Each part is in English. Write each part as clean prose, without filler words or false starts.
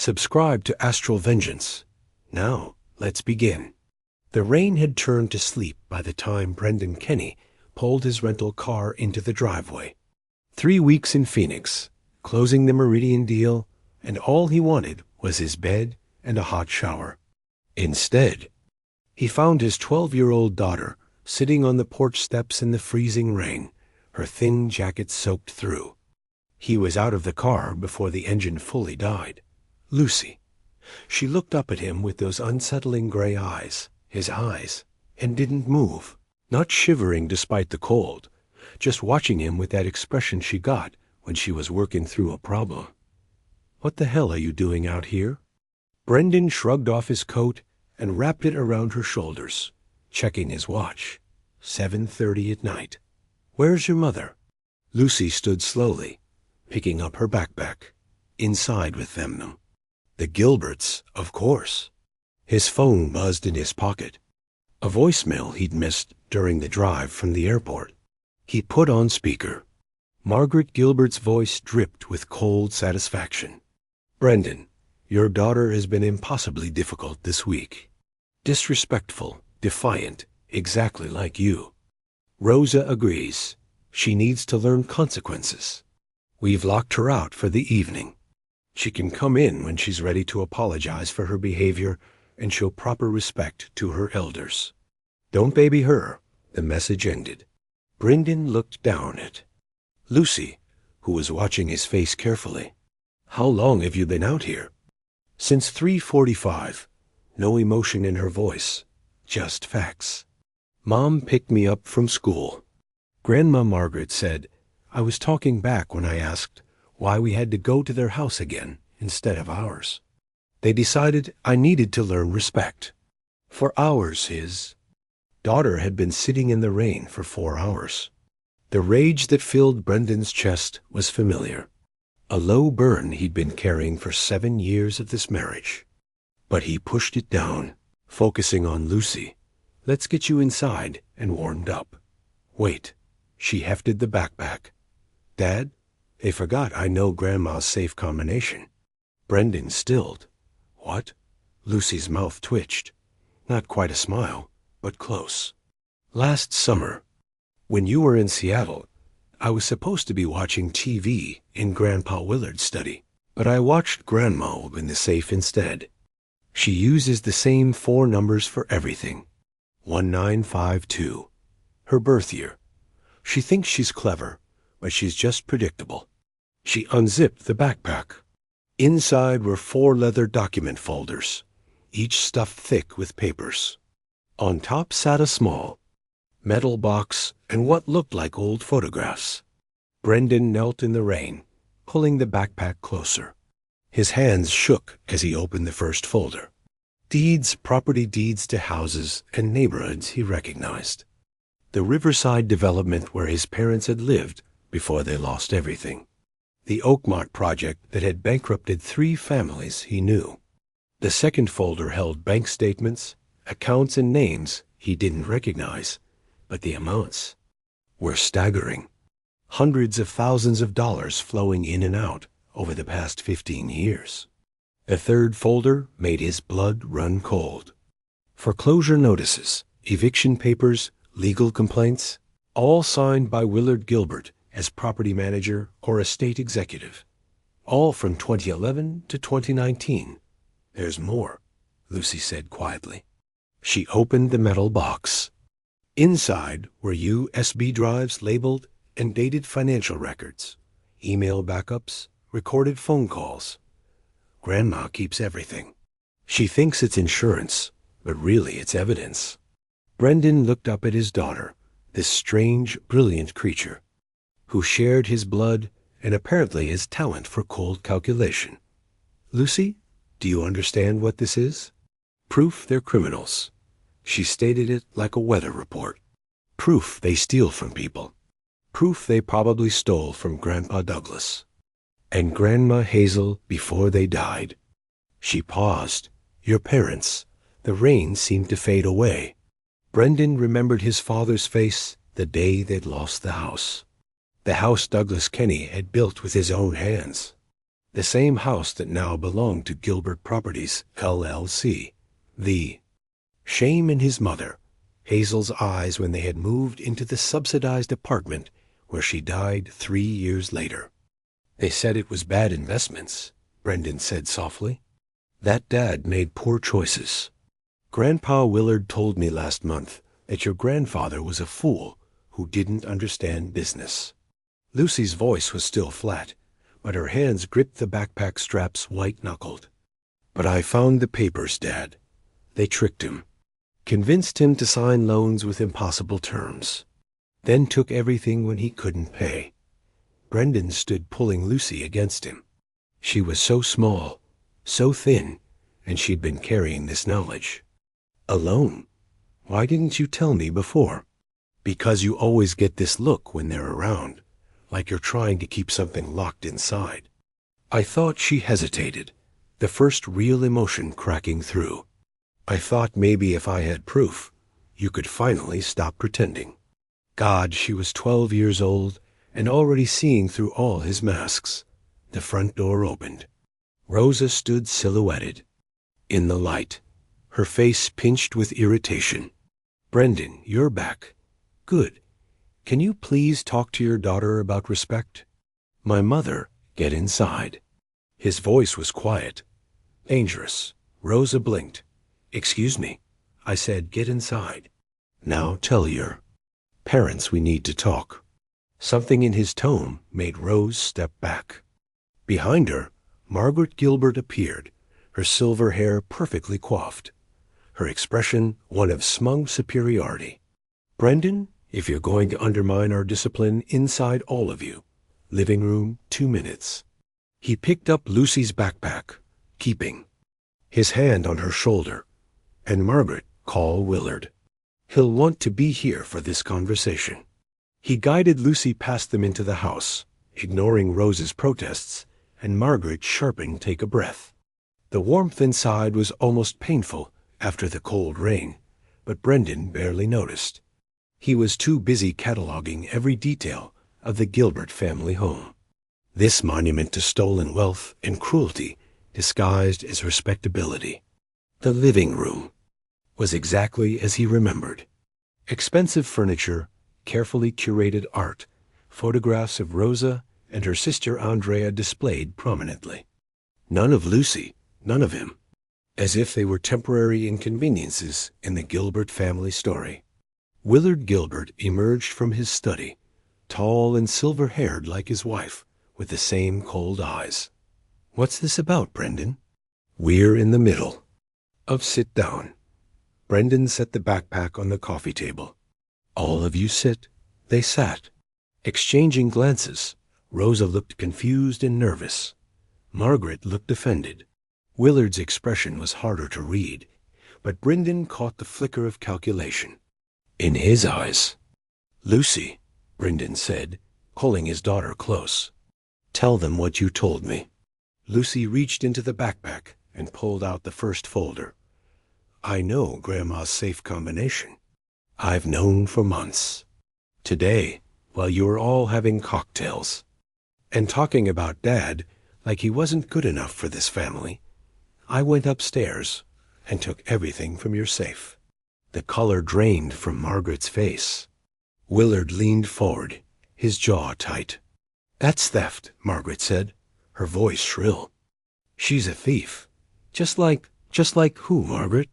Subscribe to Astral Vengeance. Now, let's begin. The rain had turned to sleep by the time Brendan Kenny pulled his rental car into the driveway. 3 weeks in Phoenix, closing the Meridian deal, and all he wanted was his bed and a hot shower. Instead, he found his 12-year-old daughter sitting on the porch steps in the freezing rain, her thin jacket soaked through. He was out of the car before the engine fully died. Lucy. She looked up at him with those unsettling gray eyes, his eyes, and didn't move, not shivering despite the cold, just watching him with that expression she got when she was working through a problem. "What the hell are you doing out here?" Brendan shrugged off his coat and wrapped it around her shoulders, checking his watch. 7:30 at night. "Where's your mother?" Lucy stood slowly, picking up her backpack. "Inside with them. The Gilberts, of course." His phone buzzed in his pocket. A voicemail he'd missed during the drive from the airport. He put on speaker. Margaret Gilbert's voice dripped with cold satisfaction. "Brendan, your daughter has been impossibly difficult this week. Disrespectful, defiant, exactly like you. Rosa agrees. She needs to learn consequences. We've locked her out for the evening. She can come in when she's ready to apologize for her behavior and show proper respect to her elders. Don't baby her." The message ended. Brendan looked down at Lucy, who was watching his face carefully. "How long have you been out here?" "Since 3:45. No emotion in her voice, just facts. Mom picked me up from school. Grandma Margaret said I was talking back when I asked why we had to go to their house again instead of ours. They decided I needed to learn respect. For hours his daughter had been sitting in the rain for 4 hours. The rage that filled Brendan's chest was familiar. A low burn he'd been carrying for 7 years of this marriage. But he pushed it down, focusing on Lucy. "Let's get you inside and warmed up." "Wait." She hefted the backpack. "Dad, they forgot I know Grandma's safe combination." Brendan stilled. "What?" Lucy's mouth twitched. Not quite a smile, but close. "Last summer, when you were in Seattle, I was supposed to be watching TV in Grandpa Willard's study, but I watched Grandma open the safe instead. She uses the same 4 numbers for everything. 1952. Her birth year. She thinks she's clever, but she's just predictable." She unzipped the backpack. Inside were 4 leather document folders, each stuffed thick with papers. On top sat a small metal box and what looked like old photographs. Brendan knelt in the rain, pulling the backpack closer. His hands shook as he opened the first folder. Deeds, property deeds to houses and neighborhoods he recognized. The riverside development where his parents had lived before they lost everything. The Oakmont project that had bankrupted 3 families he knew. The second folder held bank statements, accounts, and names he didn't recognize, but the amounts were staggering. Hundreds of thousands of dollars flowing in and out over the past 15 years. The third folder made his blood run cold. Foreclosure notices, eviction papers, legal complaints, all signed by Willard Gilbert as property manager or estate executive. All from 2011 to 2019. "There's more," Lucy said quietly. She opened the metal box. Inside were USB drives labeled and dated financial records, email backups, recorded phone calls. Grandma keeps everything. She thinks it's insurance, but really it's evidence. Brendan looked up at his daughter, this strange, brilliant creature, who shared his blood and apparently his talent for cold calculation. "Lucy, do you understand what this is? Proof they're criminals." She stated it like a weather report. "Proof they steal from people. Proof they probably stole from Grandpa Douglas and Grandma Hazel before they died." She paused. "Your parents." The rain seemed to fade away. Brendan remembered his father's face the day they'd lost the house. The house Douglas Kenny had built with his own hands. The same house that now belonged to Gilbert Properties, LLC. The shame in his mother, Hazel's eyes when they had moved into the subsidized apartment where she died 3 years later. They said it was bad investments, Brendan said softly. That dad made poor choices. Grandpa Willard told me last month that your grandfather was a fool who didn't understand business. Lucy's voice was still flat, but her hands gripped the backpack straps white-knuckled. But I found the papers, Dad. They tricked him, convinced him to sign loans with impossible terms, then took everything when he couldn't pay. Brendan stood pulling Lucy against him. She was so small, so thin, and she'd been carrying this knowledge. Alone? Why didn't you tell me before? Because you always get this look when they're around, like you're trying to keep something locked inside. I thought. She hesitated, the first real emotion cracking through. I thought maybe if I had proof, you could finally stop pretending. God, she was 12 years old and already seeing through all his masks. The front door opened. Rosa stood silhouetted in the light, her face pinched with irritation. Brendan, you're back. Good. Can you please talk to your daughter about respect? My mother, get inside. His voice was quiet. Dangerous. Rosa blinked. Excuse me. I said get inside. Now tell your parents we need to talk. Something in his tone made Rose step back. Behind her, Margaret Gilbert appeared, her silver hair perfectly coiffed, her expression one of smug superiority. Brendan, if you're going to undermine our discipline inside all of you, living room 2 minutes. He picked up Lucy's backpack, keeping his hand on her shoulder. And Margaret, call Willard. He'll want to be here for this conversation. He guided Lucy past them into the house, ignoring Rose's protests, and Margaret sharpened take a breath. The warmth inside was almost painful after the cold rain, but Brendan barely noticed. He was too busy cataloging every detail of the Gilbert family home. This monument to stolen wealth and cruelty disguised as respectability. The living room was exactly as he remembered. Expensive furniture, carefully curated art, photographs of Rosa and her sister Andrea displayed prominently. None of Lucy, none of him, as if they were temporary inconveniences in the Gilbert family story. Willard Gilbert emerged from his study, tall and silver-haired like his wife, with the same cold eyes. What's this about, Brendan? We're in the middle of sit down. Brendan set the backpack on the coffee table. All of you sit. They sat. Exchanging glances, Rosa looked confused and nervous. Margaret looked offended. Willard's expression was harder to read, but Brendan caught the flicker of calculation in his eyes. Lucy, Brendan said, pulling his daughter close. Tell them what you told me. Lucy reached into the backpack and pulled out the first folder. I know Grandma's safe combination. I've known for months. Today, while you were all having cocktails and talking about Dad like he wasn't good enough for this family, I went upstairs and took everything from your safe. The color drained from Margaret's face. Willard leaned forward, his jaw tight. That's theft, Margaret said, her voice shrill. She's a thief. Just like who, Margaret?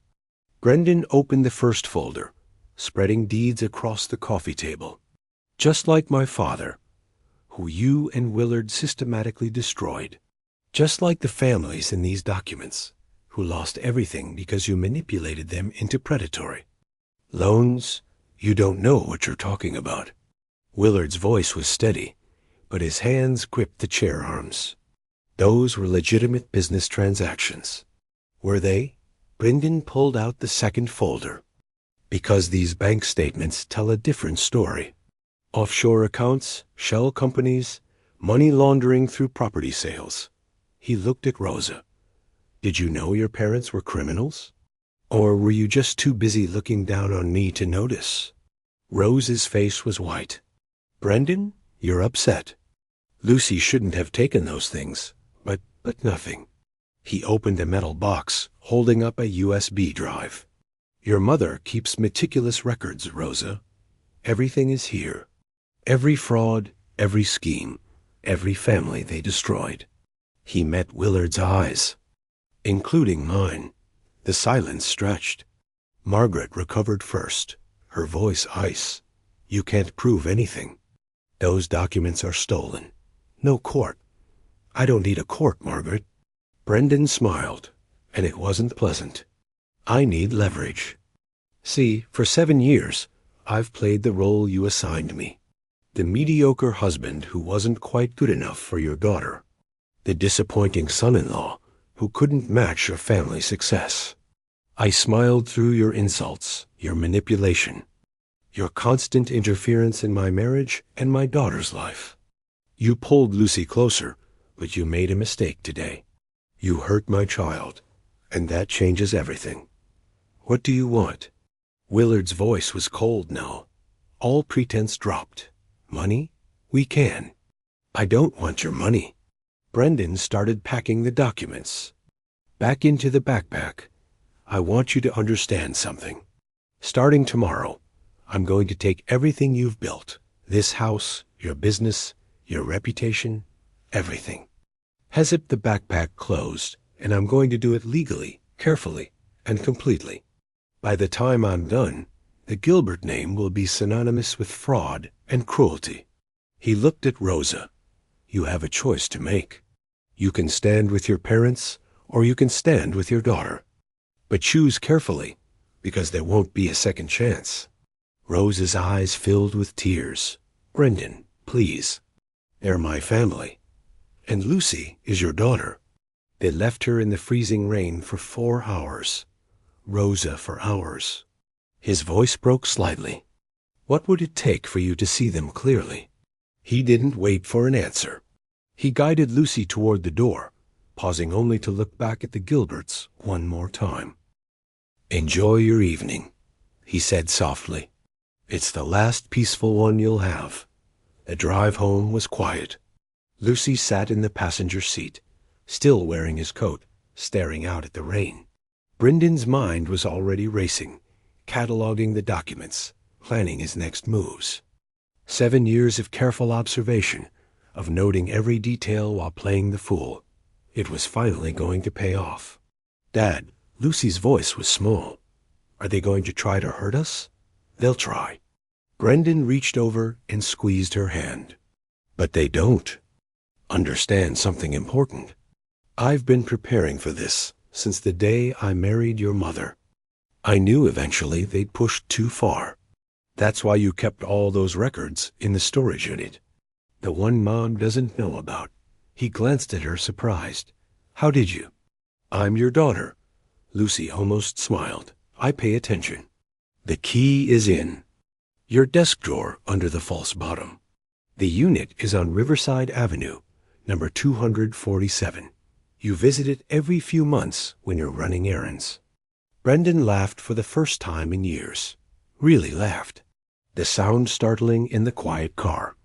Brendan opened the first folder, spreading deeds across the coffee table. Just like my father, who you and Willard systematically destroyed. Just like the families in these documents, who lost everything because you manipulated them into predatory loans. You don't know what you're talking about. Willard's voice was steady, but his hands gripped the chair arms. Those were legitimate business transactions. Were they? Brendan pulled out the second folder. Because these bank statements tell a different story. Offshore accounts, shell companies, money laundering through property sales. He looked at Rosa. Did you know your parents were criminals? Or were you just too busy looking down on me to notice? Rose's face was white. Brendan, you're upset. Lucy shouldn't have taken those things, but but nothing. He opened a metal box, holding up a USB drive. Your mother keeps meticulous records, Rosa. Everything is here. Every fraud, every scheme, every family they destroyed. He met Willard's eyes, including mine. The silence stretched. Margaret recovered first, her voice ice. You can't prove anything. Those documents are stolen. No court. I don't need a court, Margaret. Brendan smiled, and it wasn't pleasant. I need leverage. See, for 7 years, I've played the role you assigned me. The mediocre husband who wasn't quite good enough for your daughter. The disappointing son-in-law who couldn't match your family success. I smiled through your insults, your manipulation, your constant interference in my marriage and my daughter's life. You pulled Lucy closer, but you made a mistake today. You hurt my child, and that changes everything. What do you want? Willard's voice was cold now. All pretense dropped. Money? We can. I don't want your money. Brendan started packing the documents. Back into the backpack. I want you to understand something. Starting tomorrow, I'm going to take everything you've built. This house, your business, your reputation, everything. Hezip the backpack closed, and I'm going to do it legally, carefully, and completely. By the time I'm done, the Gilbert name will be synonymous with fraud and cruelty. He looked at Rosa. You have a choice to make. You can stand with your parents, or you can stand with your daughter. But choose carefully, because there won't be a second chance. Rosa's eyes filled with tears. Brendan, please. They're my family. And Lucy is your daughter. They left her in the freezing rain for 4 hours. Rosa for hours. His voice broke slightly. What would it take for you to see them clearly? He didn't wait for an answer. He guided Lucy toward the door, pausing only to look back at the Gilberts one more time. Enjoy your evening, he said softly. It's the last peaceful one you'll have. The drive home was quiet. Lucy sat in the passenger seat, still wearing his coat, staring out at the rain. Brendan's mind was already racing, cataloging the documents, planning his next moves. 7 years of careful observation, of noting every detail while playing the fool. It was finally going to pay off. Dad, Lucy's voice was small. Are they going to try to hurt us? They'll try. Brendan reached over and squeezed her hand. But they don't. Understand something important. I've been preparing for this since the day I married your mother. I knew eventually they'd pushed too far. That's why you kept all those records in the storage unit. The one Mom doesn't know about. He glanced at her, surprised. How did you? I'm your daughter. Lucy almost smiled. I pay attention. The key is in your desk drawer under the false bottom. The unit is on Riverside Avenue, number 247. You visit it every few months when you're running errands. Brendan laughed for the first time in years. Really laughed. The sound startling in the quiet car.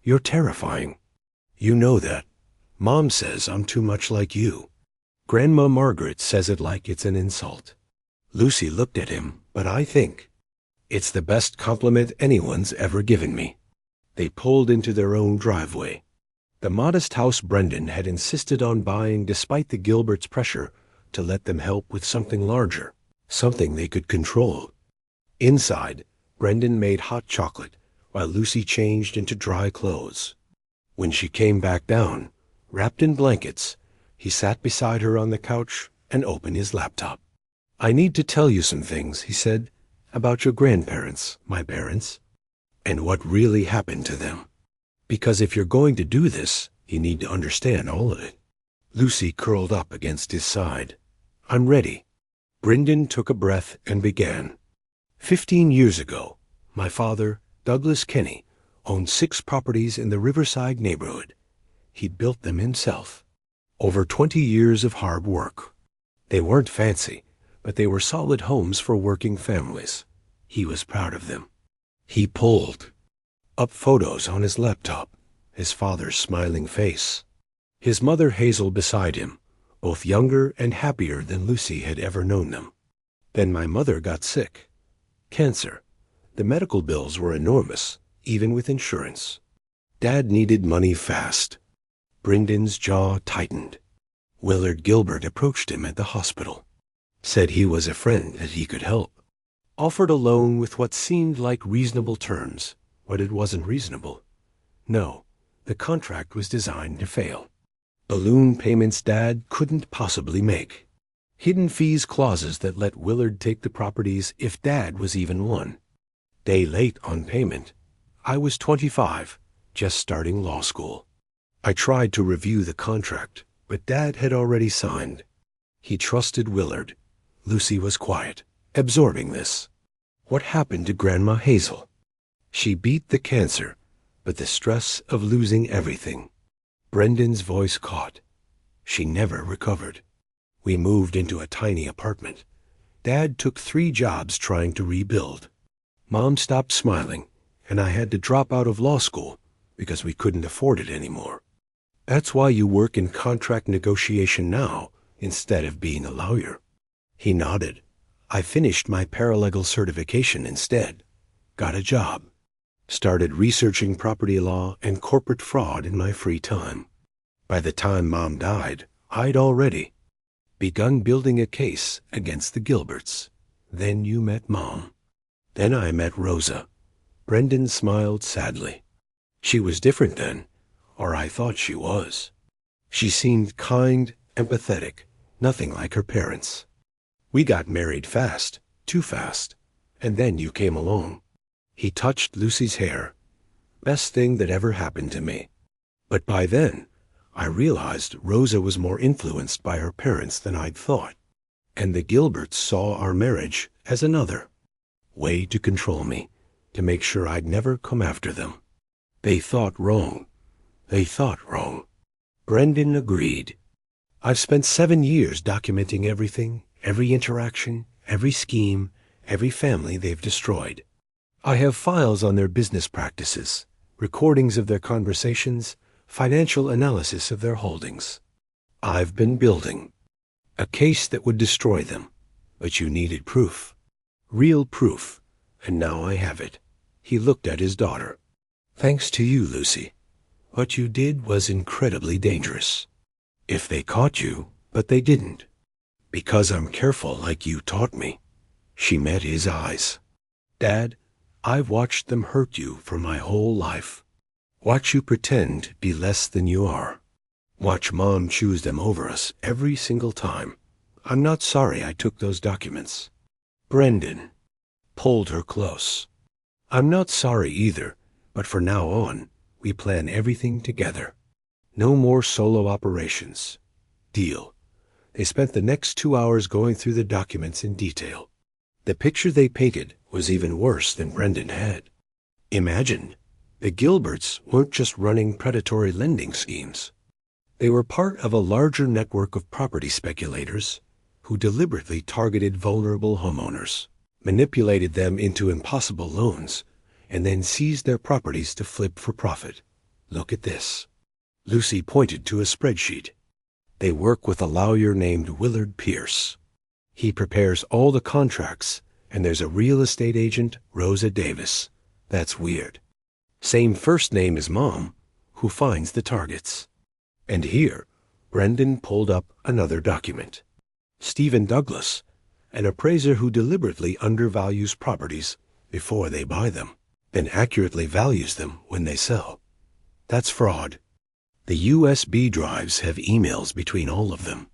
You're terrifying. You know that. Mom says I'm too much like you. Grandma Margaret says it like it's an insult. Lucy looked at him, but I think it's the best compliment anyone's ever given me. They pulled into their own driveway. The modest house Brendan had insisted on buying despite the Gilberts' pressure to let them help with something larger, something they could control. Inside, Brendan made hot chocolate while Lucy changed into dry clothes. When she came back down, wrapped in blankets, he sat beside her on the couch and opened his laptop. I need to tell you some things, he said, about your grandparents, my parents, and what really happened to them. Because if you're going to do this, you need to understand all of it. Lucy curled up against his side. I'm ready. Brendan took a breath and began. 15 years ago, my father, Douglas Kenny, owned 6 properties in the Riverside neighborhood. He'd built them himself. Over 20 years of hard work. They weren't fancy, but they were solid homes for working families. He was proud of them. He pulled up photos on his laptop, his father's smiling face. his mother Hazel beside him, both younger and happier than Lucy had ever known them. Then my mother got sick. Cancer. The medical bills were enormous, even with insurance. Dad needed money fast. Brendan's jaw tightened. Willard Gilbert approached him at the hospital. Said he was a friend that he could help. Offered a loan with what seemed like reasonable terms, but it wasn't reasonable. No, the contract was designed to fail. Balloon payments Dad couldn't possibly make. Hidden fees clauses that let Willard take the properties if Dad was even one. Day late on payment. I was 25, just starting law school. I tried to review the contract, but Dad had already signed. He trusted Willard. Lucy was quiet, absorbing this. What happened to Grandma Hazel? She beat the cancer, but the stress of losing everything. Brendan's voice caught. She never recovered. We moved into a tiny apartment. Dad took 3 jobs trying to rebuild. Mom stopped smiling, and I had to drop out of law school because we couldn't afford it anymore. That's why you work in contract negotiation now instead of being a lawyer. He nodded. I finished my paralegal certification instead. Got a job. Started researching property law and corporate fraud in my free time. By the time Mom died, I'd already begun building a case against the Gilberts. Then you met Mom. Then I met Rosa. Brendan smiled sadly. She was different then, or I thought she was. She seemed kind, empathetic, nothing like her parents. We got married fast, too fast, and then you came along. He touched Lucy's hair. Best thing that ever happened to me. But by then, I realized Rosa was more influenced by her parents than I'd thought, and the Gilberts saw our marriage as another way to control me, to make sure I'd never come after them. They thought wrong. They thought wrong. Brendan agreed. I've spent 7 years documenting everything, every interaction, every scheme, every family they've destroyed. I have files on their business practices, recordings of their conversations, financial analysis of their holdings. I've been building a case that would destroy them, but you needed proof. Real proof, and now I have it. He looked at his daughter. Thanks to you, Lucy. What you did was incredibly dangerous. If they caught you, but they didn't. Because I'm careful like you taught me. She met his eyes. Dad, I've watched them hurt you for my whole life. Watch you pretend to be less than you are. Watch Mom choose them over us every single time. I'm not sorry I took those documents. Brendan pulled her close. I'm not sorry either, but from now on, we plan everything together. No more solo operations. Deal. They spent the next 2 hours going through the documents in detail. The picture they painted was even worse than Brendan had. Imagine, the Gilberts weren't just running predatory lending schemes. They were part of a larger network of property speculators who deliberately targeted vulnerable homeowners, manipulated them into impossible loans, and then seized their properties to flip for profit. Look at this. Lucy pointed to a spreadsheet. They work with a lawyer named Willard Pierce. He prepares all the contracts, and there's a real estate agent, Rosa Davis. That's weird. Same first name as Mom, who finds the targets. And here, Brendan pulled up another document. Stephen Douglas, an appraiser who deliberately undervalues properties before they buy them, then accurately values them when they sell. That's fraud. The USB drives have emails between all of them.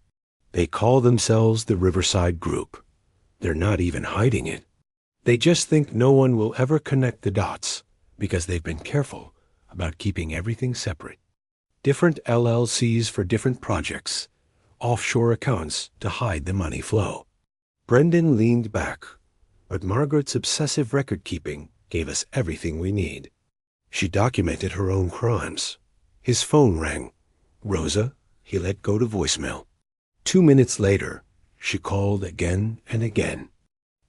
They call themselves the Riverside Group. They're not even hiding it. They just think no one will ever connect the dots because they've been careful about keeping everything separate. Different LLCs for different projects, offshore accounts to hide the money flow. Brendan leaned back, but Margaret's obsessive record-keeping gave us everything we need. She documented her own crimes. His phone rang. Rosa, he let go to voicemail. 2 minutes later, she called again and again.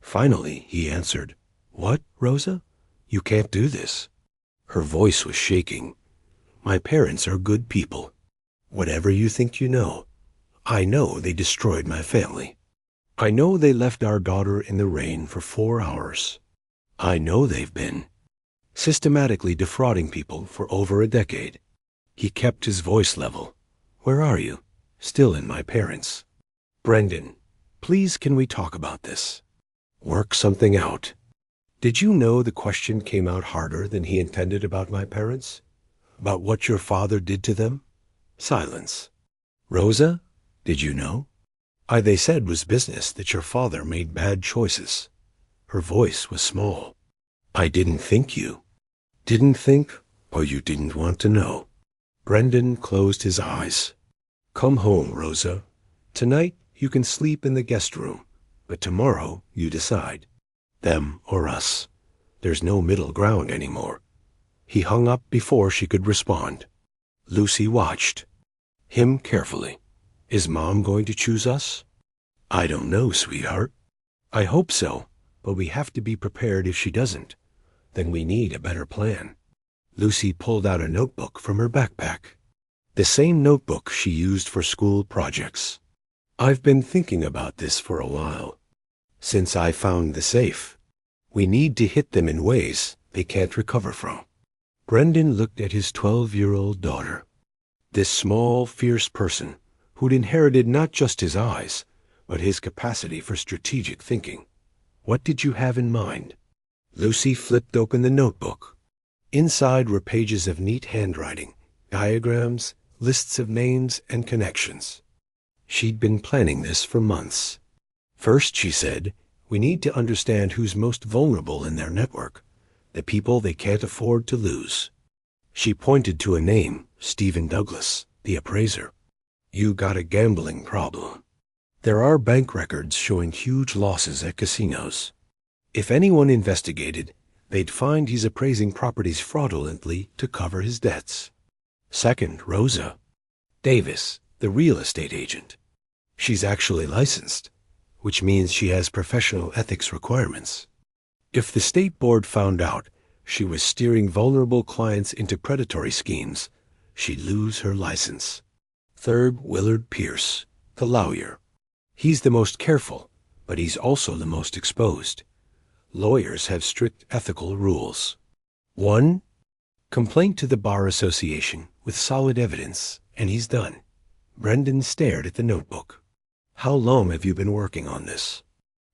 Finally, he answered. What, Rosa? You can't do this. Her voice was shaking. My parents are good people. Whatever you think you know, I know they destroyed my family. I know they left our daughter in the rain for 4 hours. I know they've been systematically defrauding people for over a decade. He kept his voice level. Where are you? Still in my parents'. Brendan, please can we talk about this? Work something out. Did you know the question came out harder than he intended about my parents? About what your father did to them? Silence. Rosa, did you know? They said was business that your father made bad choices. Her voice was small. I didn't think you. Didn't think, or you didn't want to know. Brendan closed his eyes. Come home, Rosa. Tonight you can sleep in the guest room, but tomorrow you decide. Them or us. There's no middle ground anymore. He hung up before she could respond. Lucy watched him carefully. Is Mom going to choose us? I don't know, sweetheart. I hope so, but we have to be prepared if she doesn't. Then we need a better plan. Lucy pulled out a notebook from her backpack. The same notebook she used for school projects. I've been thinking about this for a while. Since I found the safe. We need to hit them in ways they can't recover from. Brendan looked at his 12-year-old daughter. This small, fierce person who'd inherited not just his eyes, but his capacity for strategic thinking. What did you have in mind? Lucy flipped open the notebook. Inside were pages of neat handwriting, diagrams, lists of names and connections. She'd been planning this for months. First, she said, we need to understand who's most vulnerable in their network, the people they can't afford to lose. She pointed to a name, Stephen Douglas, the appraiser. You got a gambling problem. There are bank records showing huge losses at casinos. If anyone investigated, they'd find he's appraising properties fraudulently to cover his debts. Second, Rosa Davis, the real estate agent. She's actually licensed, which means she has professional ethics requirements. If the state board found out she was steering vulnerable clients into predatory schemes, she'd lose her license. Third, Willard Pierce, the lawyer. He's the most careful, but he's also the most exposed. Lawyers have strict ethical rules. 1. Complaint to the Bar Association with solid evidence, and he's done. Brendan stared at the notebook. How long have you been working on this?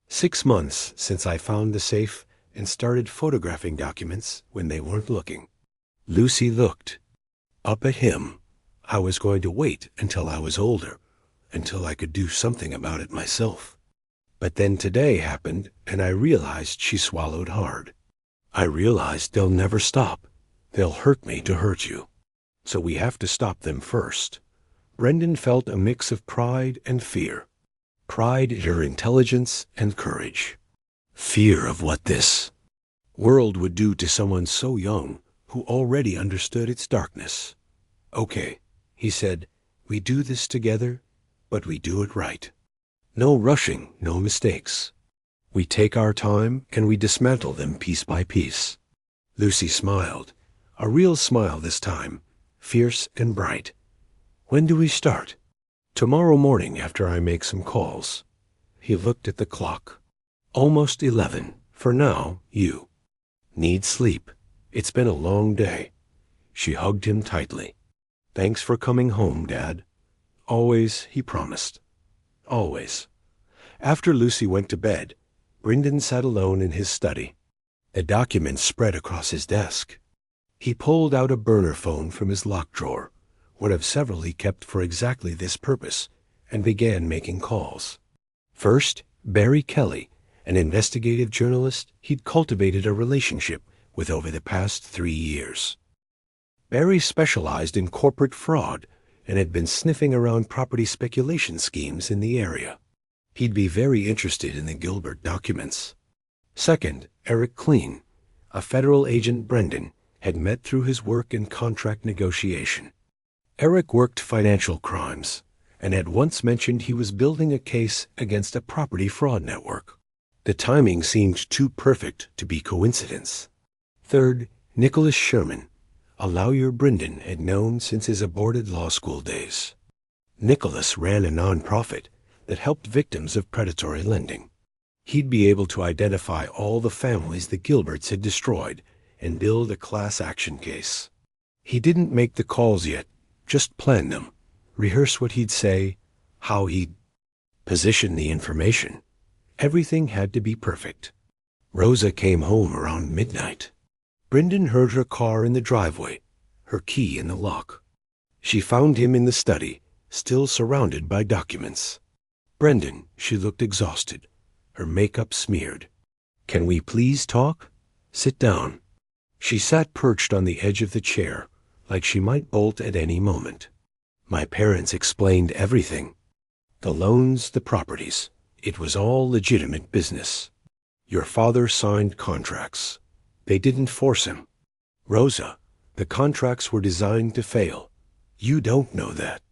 6 months since I found the safe and started photographing documents when they weren't looking. Lucy looked up at him. I was going to wait until I was older, until I could do something about it myself. But then today happened, and I realized. She swallowed hard. I realized they'll never stop. They'll hurt me to hurt you. So we have to stop them first. Brendan felt a mix of pride and fear. Pride at her intelligence and courage. Fear of what this world would do to someone so young who already understood its darkness. Okay, he said, we do this together, but we do it right. No rushing, no mistakes. We take our time and we dismantle them piece by piece. Lucy smiled, a real smile this time, fierce and bright. When do we start? Tomorrow morning after I make some calls. He looked at the clock. Almost 11. For now, you need sleep. It's been a long day. She hugged him tightly. Thanks for coming home, Dad. Always, he promised. Always. After Lucy went to bed, Brendan sat alone in his study. The documents spread across his desk. He pulled out a burner phone from his lock drawer, one of several he kept for exactly this purpose, and began making calls. First, Barry Kelly, an investigative journalist he'd cultivated a relationship with over the past 3 years. Barry specialized in corporate fraud and had been sniffing around property speculation schemes in the area. He'd be very interested in the Gilbert documents. Second, Eric Clean, a federal agent Brendan had met through his work in contract negotiation. Eric worked financial crimes and had once mentioned he was building a case against a property fraud network. The timing seemed too perfect to be coincidence. Third, Nicholas Sherman, a lawyer Brendan had known since his aborted law school days. Nicholas ran a nonprofit that helped victims of predatory lending. He'd be able to identify all the families the Gilberts had destroyed and build a class action case. He didn't make the calls yet, just plan them, rehearse what he'd say, how he'd position the information. Everything had to be perfect. Rosa came home around midnight. Brendan heard her car in the driveway, her key in the lock. She found him in the study, still surrounded by documents. Brendan, she looked exhausted, her makeup smeared. "Can we please talk? Sit down." She sat perched on the edge of the chair, like she might bolt at any moment. "My parents explained everything. The loans, the properties. It was all legitimate business. Your father signed contracts. They didn't force him. Rosa, the contracts were designed to fail. You don't know that.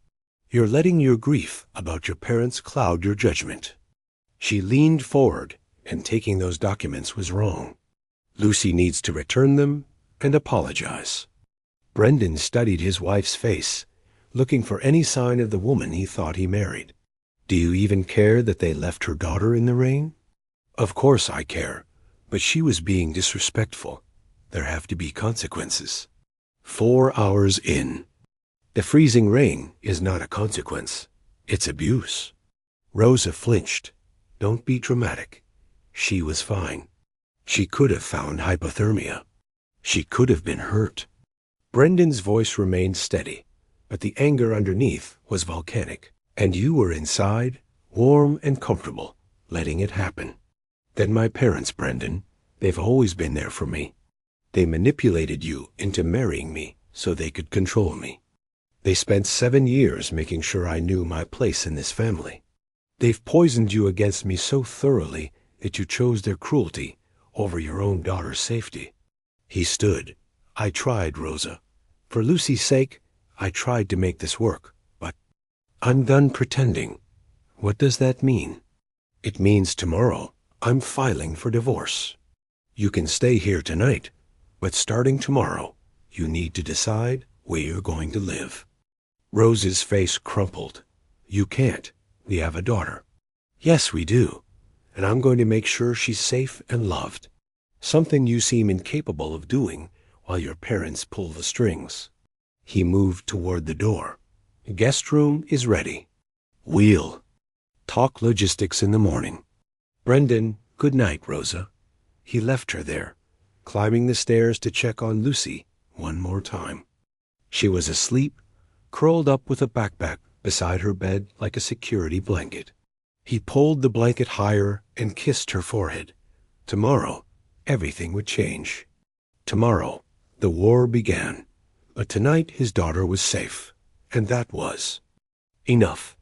You're letting your grief about your parents cloud your judgment." She leaned forward, and taking those documents was wrong. Lucy needs to return them and apologize. Brendan studied his wife's face, looking for any sign of the woman he thought he married. "Do you even care that they left her daughter in the rain?" "Of course I care, but she was being disrespectful. There have to be consequences." 4 hours in. The freezing rain is not a consequence. It's abuse. Rosa flinched. Don't be dramatic. She was fine. She could have found hypothermia. She could have been hurt. Brendan's voice remained steady, but the anger underneath was volcanic. "And you were inside, warm and comfortable, letting it happen. Then my parents, Brendan, they've always been there for me. They manipulated you into marrying me so they could control me. They spent 7 years making sure I knew my place in this family. They've poisoned you against me so thoroughly that you chose their cruelty over your own daughter's safety." He stood. "I tried, Rosa. For Lucy's sake, I tried to make this work, but I'm done pretending." "What does that mean?" "It means tomorrow I'm filing for divorce. You can stay here tonight, but starting tomorrow, you need to decide where you're going to live." Rose's face crumpled. "You can't. We have a daughter." "Yes, we do. And I'm going to make sure she's safe and loved. Something you seem incapable of doing while your parents pull the strings." He moved toward the door. "Guest room is ready. We'll talk logistics in the morning." "Brendan, good night, Rosa." He left her there, climbing the stairs to check on Lucy one more time. She was asleep, curled up with a backpack beside her bed like a security blanket. He pulled the blanket higher and kissed her forehead. Tomorrow, everything would change. Tomorrow, the war began. But tonight his daughter was safe, and that was enough.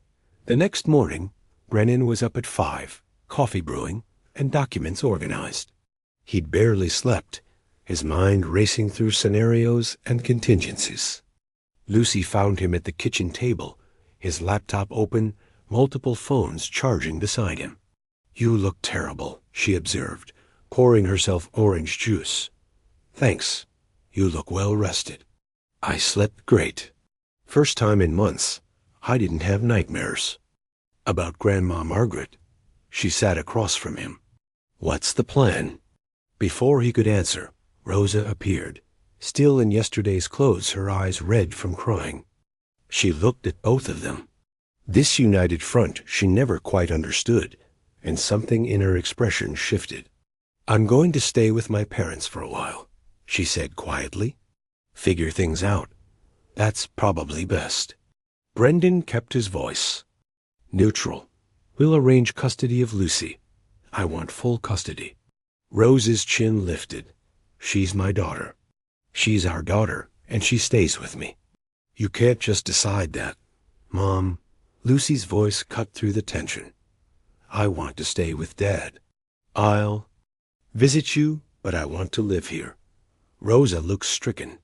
The next morning, Brennan was up at 5, coffee brewing, and documents organized. He'd barely slept, his mind racing through scenarios and contingencies. Lucy found him at the kitchen table, his laptop open, multiple phones charging beside him. "You look terrible," she observed, pouring herself orange juice. "Thanks. You look well rested." "I slept great. First time in months. I didn't have nightmares." "About Grandma Margaret?" She sat across from him. "What's the plan?" Before he could answer, Rosa appeared, still in yesterday's clothes, her eyes red from crying. She looked at both of them. This united front she never quite understood, and something in her expression shifted. "I'm going to stay with my parents for a while," she said quietly. "Figure things out. That's probably best." Brendan kept his voice. "Neutral. We'll arrange custody of Lucy. I want full custody." Rose's chin lifted. "She's my daughter. She's our daughter, and she stays with me. You can't just decide that. Mom," Lucy's voice cut through the tension, "I want to stay with Dad. I'll visit you, but I want to live here." Rosa looked stricken.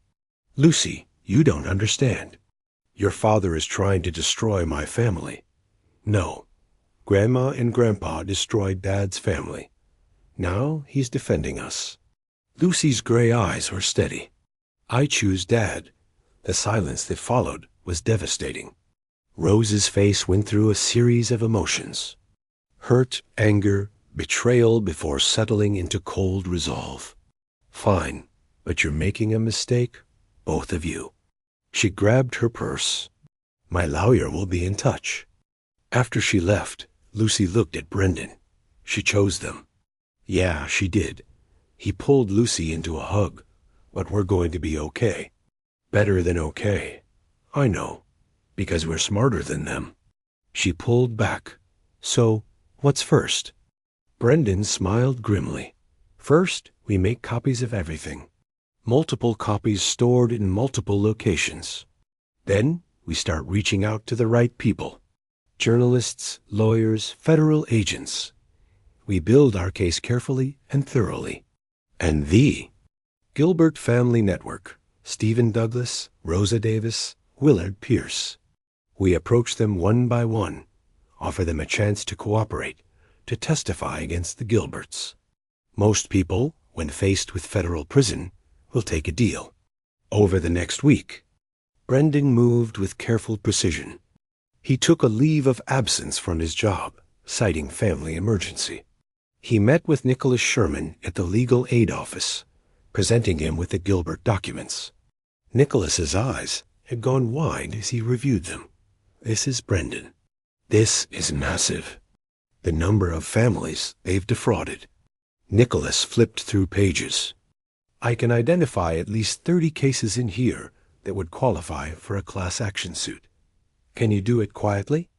"Lucy, you don't understand. Your father is trying to destroy my family." "No. Grandma and Grandpa destroyed Dad's family. Now he's defending us." Lucy's gray eyes were steady. I choose Dad. The silence that followed was devastating. Rose's face went through a series of emotions. Hurt, anger, betrayal before settling into cold resolve. Fine, but you're making a mistake, both of you. She grabbed her purse. My lawyer will be in touch. After she left, Lucy looked at Brendan. She chose them. Yeah, she did. He pulled Lucy into a hug. But we're going to be okay. Better than okay. I know, because we're smarter than them. She pulled back. So, what's first? Brendan smiled grimly. First, we make copies of everything. Multiple copies stored in multiple locations. Then, we start reaching out to the right people. Journalists, lawyers, federal agents. We build our case carefully and thoroughly. And the Gilbert Family Network, Stephen Douglas, Rosa Davis, Willard Pierce. We approach them one by one, offer them a chance to cooperate, to testify against the Gilberts. Most people, when faced with federal prison, will take a deal. Over the next week, Brendan moved with careful precision. He took a leave of absence from his job, citing family emergency. He met with Nicholas Sherman at the legal aid office, presenting him with the Gilbert documents. Nicholas's eyes had gone wide as he reviewed them. This is Brendan. This is massive. The number of families they've defrauded. Nicholas flipped through pages. I can identify at least 30 cases in here that would qualify for a class action suit. Can you do it quietly?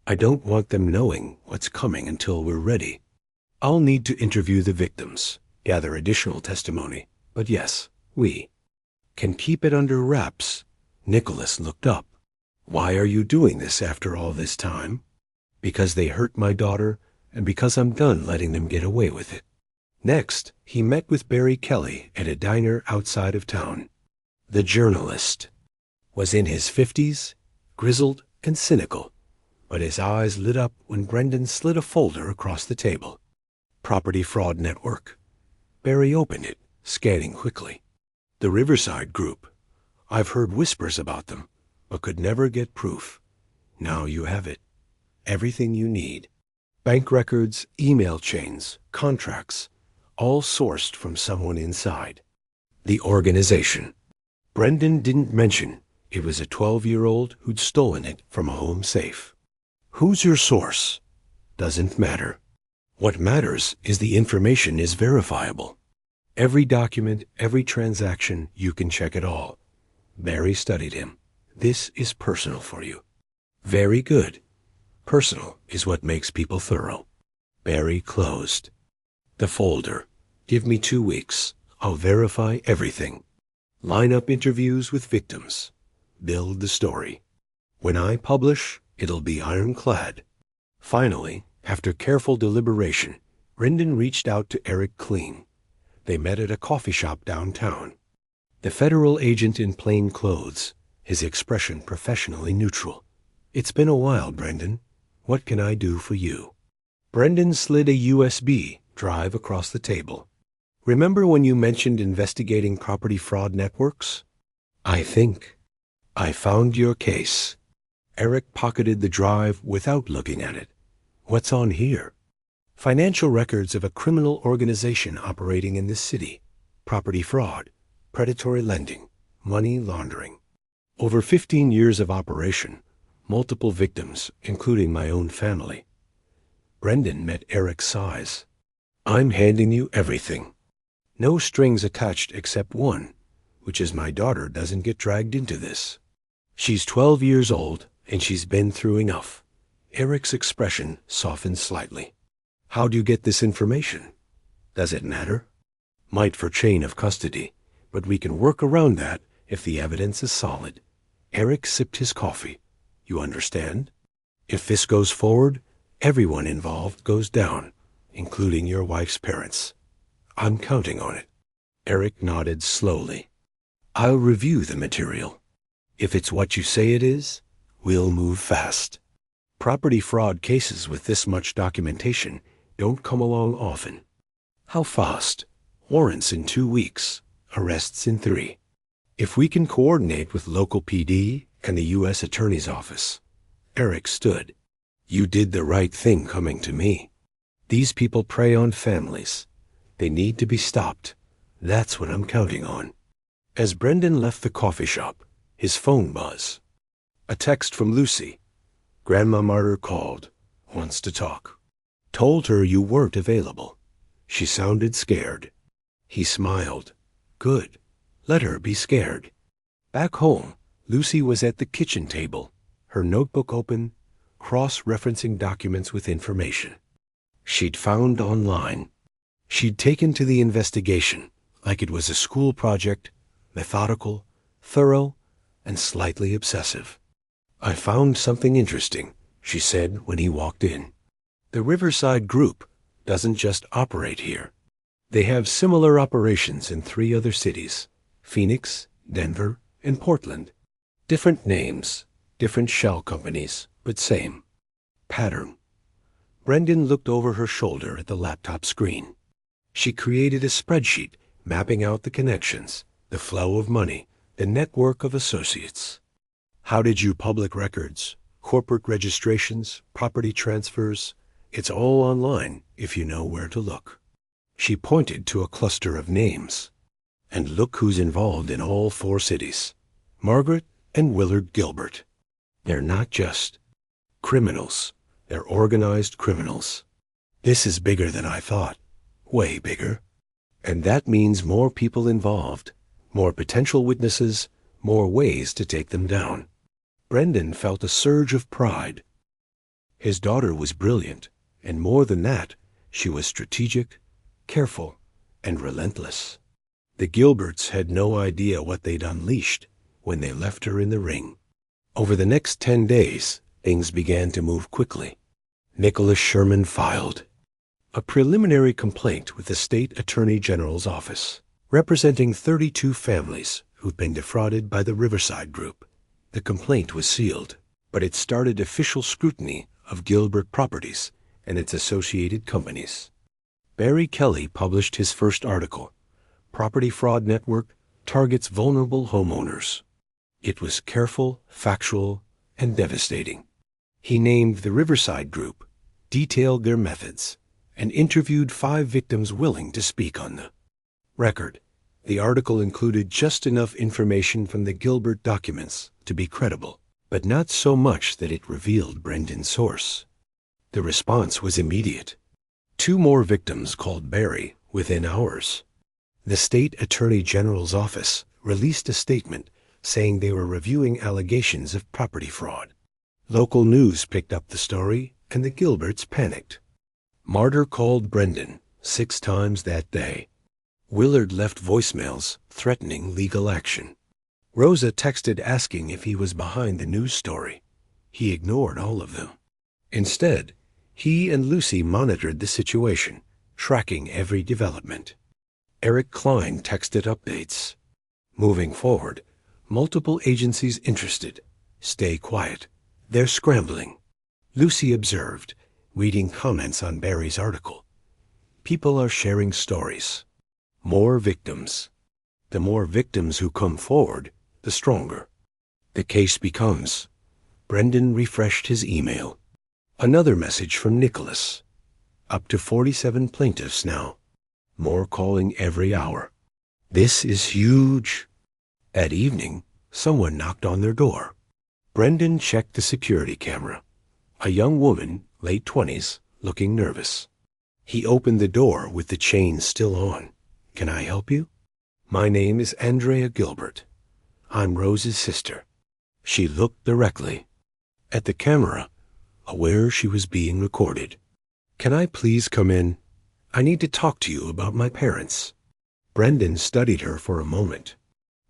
I don't want them knowing what's coming until we're ready. I'll need to interview the victims, gather additional testimony, but yes, we can keep it under wraps. Nicholas looked up. Why are you doing this after all this time? Because they hurt my daughter, and because I'm done letting them get away with it. Next, he met with Barry Kelly at a diner outside of town. The journalist was in his 50s, grizzled and cynical, but his eyes lit up when Brendan slid a folder across the table. Property Fraud Network. Barry opened it, scanning quickly. The Riverside Group. I've heard whispers about them, but could never get proof. Now you have it. Everything you need. Bank records, email chains, contracts, all sourced from someone inside. The organization. Brendan didn't mention it was a 12-year-old who'd stolen it from a home safe. Who's your source? Doesn't matter. What matters is the information is verifiable. Every document, every transaction, you can check it all. Barry studied him. This is personal for you. Very good. Personal is what makes people thorough. Barry closed. The folder. Give me 2 weeks. I'll verify everything. Line up interviews with victims. Build the story. When I publish, it'll be ironclad. Finally, after careful deliberation, Brendan reached out to Eric Kleen. They met at a coffee shop downtown. The federal agent in plain clothes, his expression professionally neutral. It's been a while, Brendan. What can I do for you? Brendan slid a USB drive across the table. Remember when you mentioned investigating property fraud networks? I think I found your case. Eric pocketed the drive without looking at it. What's on here? Financial records of a criminal organization operating in this city. Property fraud, predatory lending, money laundering. Over 15 years of operation, multiple victims, including my own family. Brendan met Eric's sighs. I'm handing you everything. No strings attached except one, which is my daughter doesn't get dragged into this. She's 12 years old, and she's been through enough. Eric's expression softened slightly. How do you get this information? Does it matter? Might for chain of custody, but we can work around that if the evidence is solid. Eric sipped his coffee. You understand? If this goes forward, everyone involved goes down, including your wife's parents. I'm counting on it. Eric nodded slowly. I'll review the material. If it's what you say it is, we'll move fast. Property fraud cases with this much documentation don't come along often. How fast? Warrants in 2 weeks, arrests in 3. If we can coordinate with local PD and the U.S. Attorney's Office. Eric stood. You did the right thing coming to me. These people prey on families. They need to be stopped. That's what I'm counting on. As Brendan left the coffee shop, his phone buzzed. A text from Lucy. Grandma Martyr called. Wants to talk. Told her you weren't available. She sounded scared. He smiled. Good. Let her be scared. Back home, Lucy was at the kitchen table, her notebook open, cross-referencing documents with information she'd found online. She'd taken to the investigation like it was a school project, methodical, thorough, and slightly obsessive. I found something interesting, she said when he walked in. The Riverside Group doesn't just operate here. They have similar operations in 3 other cities, Phoenix, Denver, and Portland. Different names, different shell companies, but same pattern. Brendan looked over her shoulder at the laptop screen. She created a spreadsheet mapping out the connections, the flow of money, the network of associates. How did you public records, corporate registrations, property transfers? It's all online if you know where to look. She pointed to a cluster of names. And look who's involved in all 4 cities. Margaret and Willard Gilbert. They're not just criminals. They're organized criminals. This is bigger than I thought. Way bigger. And that means more people involved, more potential witnesses, more ways to take them down. Brendan felt a surge of pride. His daughter was brilliant, and more than that, she was strategic, careful, and relentless. The Gilberts had no idea what they'd unleashed when they left her in the ring. Over the next 10 days, things began to move quickly. Nicholas Sherman filed a preliminary complaint with the State Attorney General's office, representing 32 families who'd been defrauded by the Riverside Group. The complaint was sealed, but it started official scrutiny of Gilbert Properties and its associated companies. Barry Kelly published his first article, Property Fraud Network Targets Vulnerable Homeowners. It was careful, factual, and devastating. He named the Riverside Group, detailed their methods, and interviewed 5 victims willing to speak on the record. The article included just enough information from the Gilbert documents to be credible, but not so much that it revealed Brendan's source. The response was immediate. 2 more victims called Barry within hours. The State Attorney General's office released a statement saying they were reviewing allegations of property fraud. Local news picked up the story, and the Gilberts panicked. Martyr called Brendan 6 times that day. Willard left voicemails threatening legal action. Rosa texted asking if he was behind the news story. He ignored all of them. Instead, he and Lucy monitored the situation, tracking every development. Eric Klein texted updates. Moving forward, multiple agencies interested. Stay quiet. They're scrambling. Lucy observed, reading comments on Barry's article. People are sharing stories. More victims. The more victims who come forward, the stronger the case becomes. Brendan refreshed his email. Another message from Nicholas. Up to 47 plaintiffs now. More calling every hour. This is huge. At evening, someone knocked on their door. Brendan checked the security camera. A young woman, late 20s, looking nervous. He opened the door with the chain still on. Can I help you? My name is Andrea Gilbert. I'm Rose's sister. She looked directly at the camera, aware she was being recorded. Can I please come in? I need to talk to you about my parents. Brendan studied her for a moment.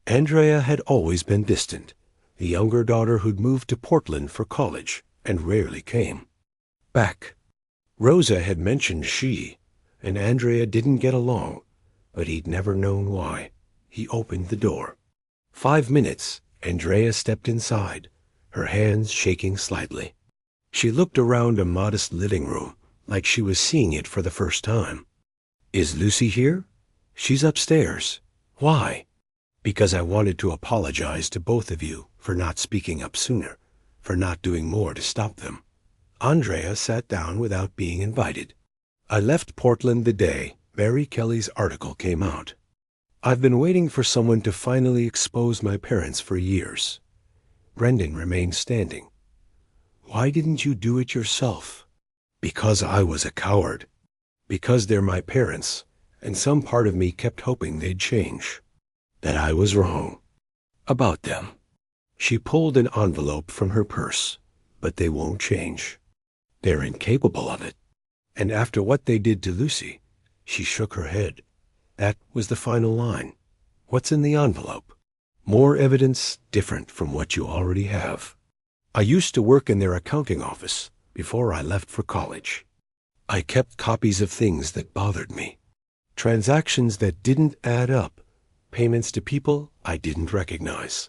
Andrea had always been distant, the younger daughter who'd moved to Portland for college and rarely came back. Rosa had mentioned she and Andrea didn't get along, but he'd never known why. He opened the door. 5 minutes, Andrea stepped inside, her hands shaking slightly. She looked around a modest living room, like she was seeing it for the first time. Is Lucy here? She's upstairs. Why? Because I wanted to apologize to both of you for not speaking up sooner, for not doing more to stop them. Andrea sat down without being invited. I left Portland the day Mary Kelly's article came out. I've been waiting for someone to finally expose my parents for years. Brendan remained standing. Why didn't you do it yourself? Because I was a coward. Because they're my parents, and some part of me kept hoping they'd change. That I was wrong. About them. She pulled an envelope from her purse, but they won't change. They're incapable of it. And after what they did to Lucy, she shook her head. That was the final line. What's in the envelope? More evidence different from what you already have. I used to work in their accounting office before I left for college. I kept copies of things that bothered me. Transactions that didn't add up. Payments to people I didn't recognize.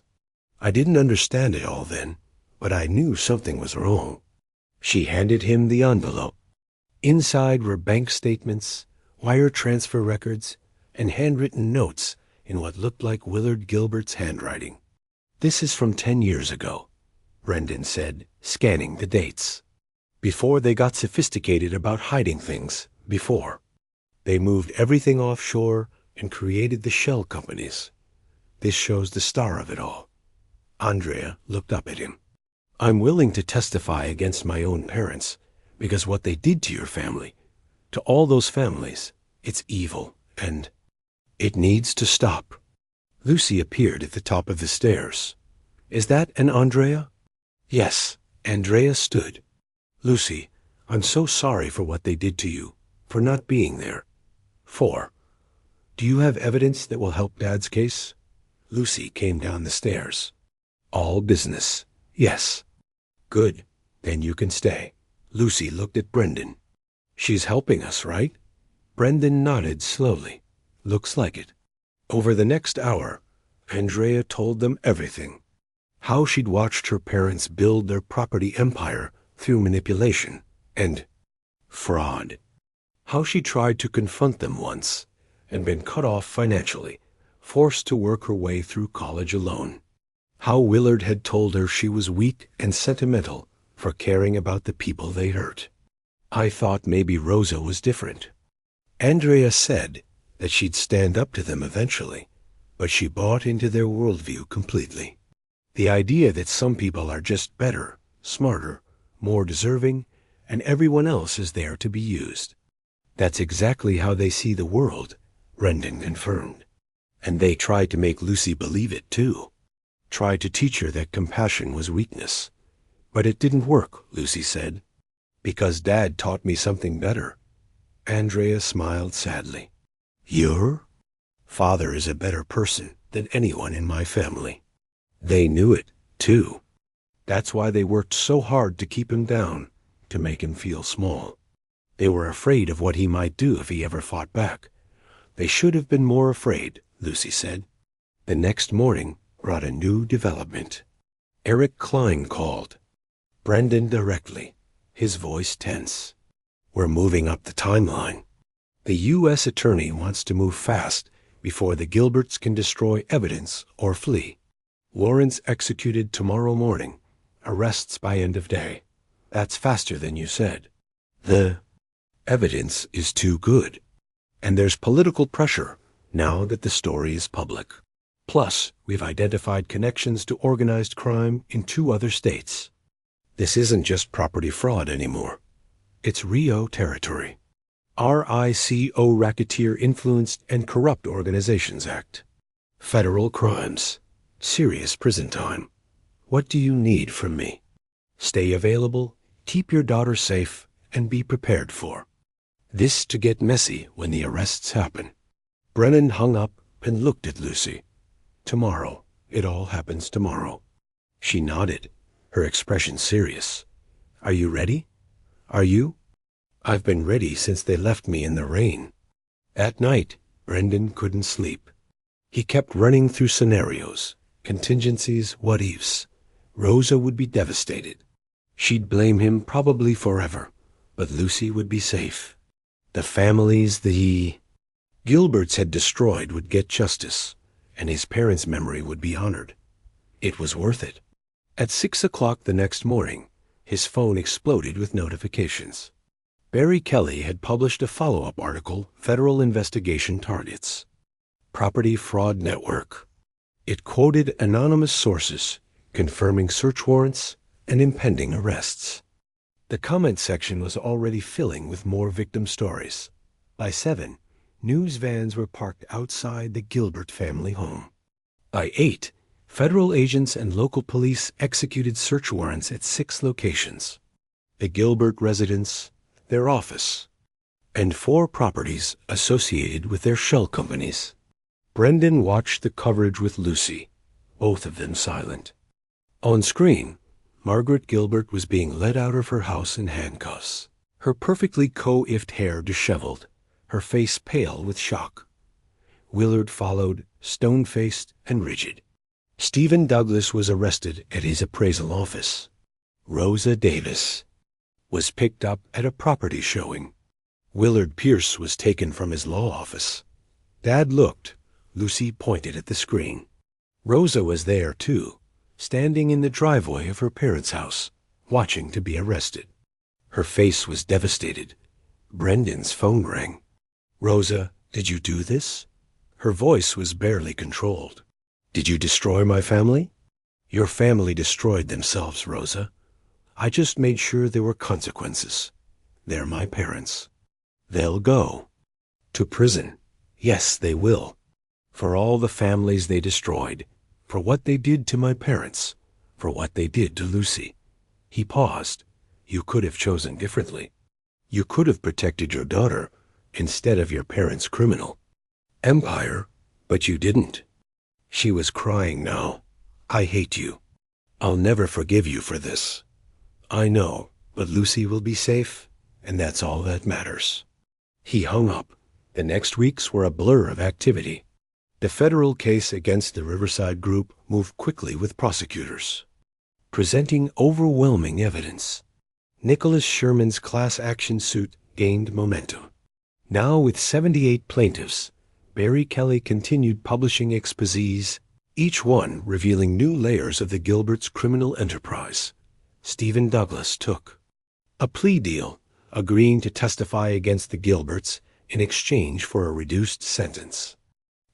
I didn't understand it all then, but I knew something was wrong. She handed him the envelope. Inside were bank statements, wire transfer records, and handwritten notes in what looked like Willard Gilbert's handwriting. This is from 10 years ago, Brendan said, scanning the dates. Before they got sophisticated about hiding things, before. They moved everything offshore and created the shell companies. This shows the star of it all. Andrea looked up at him. I'm willing to testify against my own parents, because what they did to your family, to all those families, it's evil, and it needs to stop. Lucy appeared at the top of the stairs. Is that an Andrea? Yes, Andrea stood. Lucy, I'm so sorry for what they did to you, for not being there. 4. Do you have evidence that will help Dad's case? Lucy came down the stairs. All business. Yes. Good. Then you can stay. Lucy looked at Brendan. She's helping us, right? Brendan nodded slowly. Looks like it. Over the next hour, Andrea told them everything. How she'd watched her parents build their property empire through manipulation and fraud. How she tried to confront them once and been cut off financially, forced to work her way through college alone. How Willard had told her she was weak and sentimental for caring about the people they hurt. I thought maybe Rosa was different. Andrea said that she'd stand up to them eventually, but she bought into their worldview completely. The idea that some people are just better, smarter, more deserving, and everyone else is there to be used. That's exactly how they see the world, Brendan confirmed. And they tried to make Lucy believe it too. Tried to teach her that compassion was weakness. But it didn't work, Lucy said. Because Dad taught me something better. Andrea smiled sadly. Your father is a better person than anyone in my family. They knew it, too. That's why they worked so hard to keep him down, to make him feel small. They were afraid of what he might do if he ever fought back. They should have been more afraid, Lucy said. The next morning brought a new development. Eric Klein called. Brendan directly, his voice tense. We're moving up the timeline. The U.S. attorney wants to move fast before the Gilberts can destroy evidence or flee. Warrants executed tomorrow morning. Arrests by end of day. That's faster than you said. The evidence is too good. And there's political pressure now that the story is public. Plus, we've identified connections to organized crime in 2 other states. This isn't just property fraud anymore. It's Rio territory. RICO Racketeer Influenced and Corrupt Organizations Act. Federal crimes. Serious prison time. What do you need from me? Stay available, keep your daughter safe, and be prepared for this to get messy when the arrests happen. Brennan hung up and looked at Lucy. Tomorrow. It all happens tomorrow. She nodded, her expression serious. Are you ready? Are you? I've been ready since they left me in the rain. At night, Brendan couldn't sleep. He kept running through scenarios, contingencies, what-ifs. Rosa would be devastated. She'd blame him probably forever, but Lucy would be safe. The families the Gilberts had destroyed would get justice, and his parents' memory would be honored. It was worth it. At 6 o'clock the next morning, his phone exploded with notifications. Barry Kelly had published a follow-up article, Federal Investigation Targets. Property Fraud Network. It quoted anonymous sources, confirming search warrants and impending arrests. The comment section was already filling with more victim stories. By 7, news vans were parked outside the Gilbert family home. By 8, federal agents and local police executed search warrants at 6 locations: the Gilbert residence, their office, and 4 properties associated with their shell companies. Brendan watched the coverage with Lucy, both of them silent. On screen, Margaret Gilbert was being led out of her house in handcuffs, her perfectly coiffed hair disheveled, her face pale with shock. Willard followed, stone-faced and rigid. Stephen Douglas was arrested at his appraisal office. Rosa Davis was picked up at a property showing. Willard Pierce was taken from his law office. Dad looked. Lucy pointed at the screen. Rosa was there, too, standing in the driveway of her parents' house, watching to be arrested. Her face was devastated. Brendan's phone rang. "Rosa, did you do this?" Her voice was barely controlled. "Did you destroy my family?" "Your family destroyed themselves, Rosa. I just made sure there were consequences. They're my parents. They'll go. To prison. Yes, they will. For all the families they destroyed. For what they did to my parents. For what they did to Lucy." He paused. "You could have chosen differently. You could have protected your daughter instead of your parents' criminal empire, but you didn't." She was crying now. "I hate you. I'll never forgive you for this. I know, but Lucy will be safe, and that's all that matters." He hung up. The next weeks were a blur of activity. The federal case against the Riverside Group moved quickly with prosecutors, presenting overwhelming evidence. Nicholas Sherman's class action suit gained momentum. Now with 78 plaintiffs, Barry Kelly continued publishing exposés, each one revealing new layers of the Gilberts' criminal enterprise. Stephen Douglas took a plea deal, agreeing to testify against the Gilberts in exchange for a reduced sentence.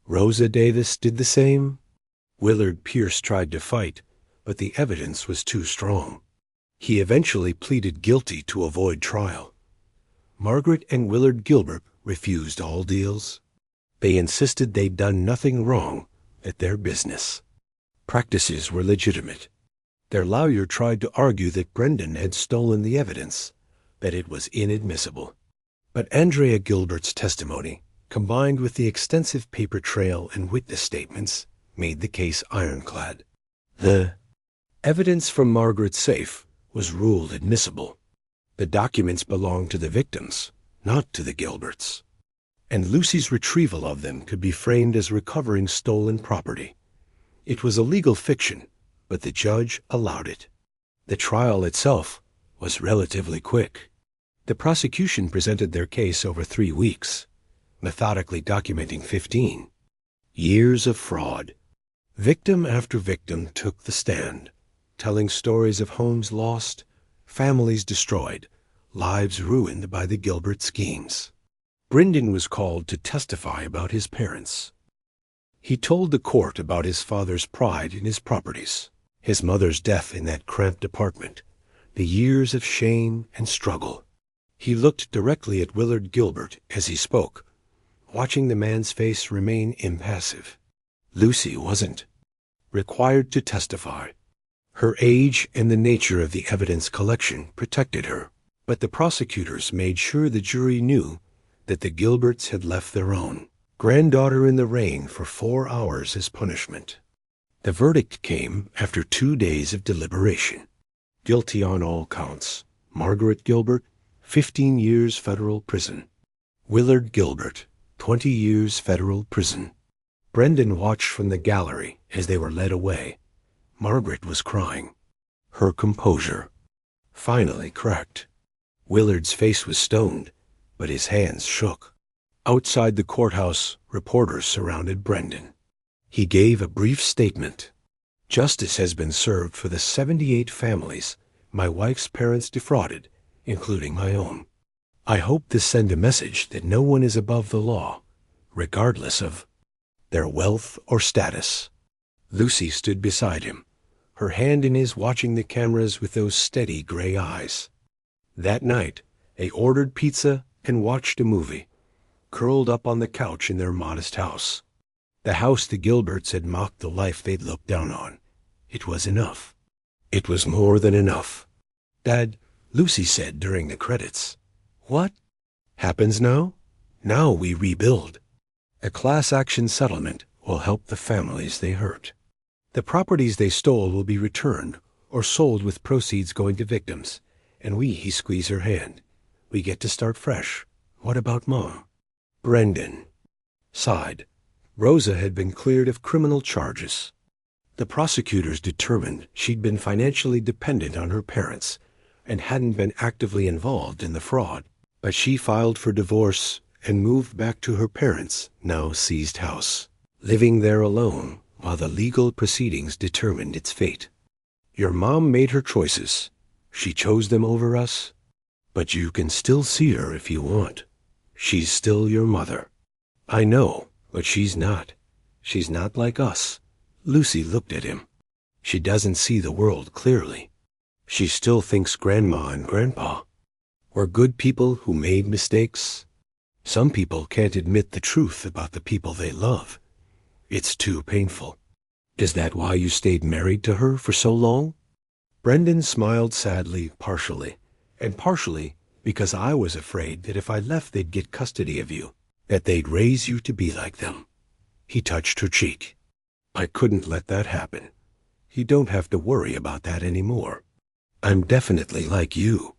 Rosa Davis did the same. Willard Pierce tried to fight, but the evidence was too strong. He eventually pleaded guilty to avoid trial. Margaret and Willard Gilbert refused all deals. They insisted they'd done nothing wrong, that their business practices were legitimate. Their lawyer tried to argue that Brendan had stolen the evidence, that it was inadmissible. But Andrea Gilbert's testimony, combined with the extensive paper trail and witness statements, made the case ironclad. The evidence from Margaret's safe was ruled admissible. The documents belonged to the victims, not to the Gilberts, and Lucy's retrieval of them could be framed as recovering stolen property. It was a legal fiction, but the judge allowed it. The trial itself was relatively quick. The prosecution presented their case over 3 weeks, methodically documenting 15 years of fraud. Victim after victim took the stand, telling stories of homes lost, families destroyed, lives ruined by the Gilbert schemes. Brendan was called to testify about his parents. He told the court about his father's pride in his properties, his mother's death in that cramped apartment, the years of shame and struggle. He looked directly at Willard Gilbert as he spoke, watching the man's face remain impassive. Lucy wasn't required to testify. Her age and the nature of the evidence collection protected her, but the prosecutors made sure the jury knew that the Gilberts had left their own granddaughter in the rain for 4 hours as punishment. The verdict came after 2 days of deliberation. Guilty on all counts. Margaret Gilbert, 15 years federal prison. Willard Gilbert, 20 years federal prison. Brendan watched from the gallery as they were led away. Margaret was crying. Her composure finally cracked. Willard's face was stoned, but his hands shook. Outside the courthouse, reporters surrounded Brendan. He gave a brief statement. Justice has been served for the 78 families my wife's parents defrauded, including my own. I hope this sends a message that no one is above the law, regardless of their wealth or status. Lucy stood beside him, her hand in his, watching the cameras with those steady gray eyes. That night, they ordered pizza and watched a movie, curled up on the couch in their modest house. The house the Gilberts had mocked the life they'd looked down on. It was enough. It was more than enough. "Dad," Lucy said during the credits. "What happens now? Now we rebuild. A class action settlement will help the families they hurt. The properties they stole will be returned or sold with proceeds going to victims. And he squeezed her hand. We get to start fresh. What about Mom?" Brendan sighed. Rosa had been cleared of criminal charges. The prosecutors determined she'd been financially dependent on her parents and hadn't been actively involved in the fraud. But she filed for divorce and moved back to her parents' now seized house, living there alone while the legal proceedings determined its fate. "Your mom made her choices. She chose them over us. But you can still see her if you want. She's still your mother." "I know, but she's not. She's not like us." Lucy looked at him. "She doesn't see the world clearly. She still thinks Grandma and Grandpa were good people who made mistakes. Some people can't admit the truth about the people they love. It's too painful. Is that why you stayed married to her for so long?" Brendan smiled sadly, partially, and partially because I was afraid that if I left they'd get custody of you, that they'd raise you to be like them. He touched her cheek. "I couldn't let that happen. You don't have to worry about that anymore. I'm definitely like you."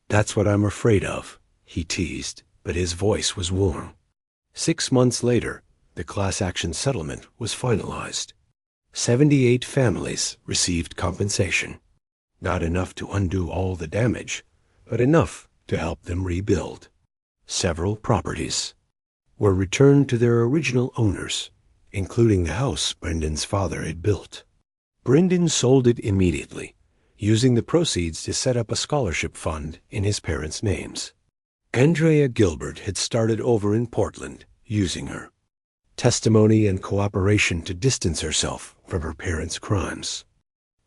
"That's what I'm afraid of," he teased, but his voice was warm. 6 months later, the class action settlement was finalized. 78 families received compensation. Not enough to undo all the damage, but enough to help them rebuild. Several properties were returned to their original owners, including the house Brendan's father had built. Brendan sold it immediately, using the proceeds to set up a scholarship fund in his parents' names. Andrea Gilbert had started over in Portland, using her testimony and cooperation to distance herself from her parents' crimes.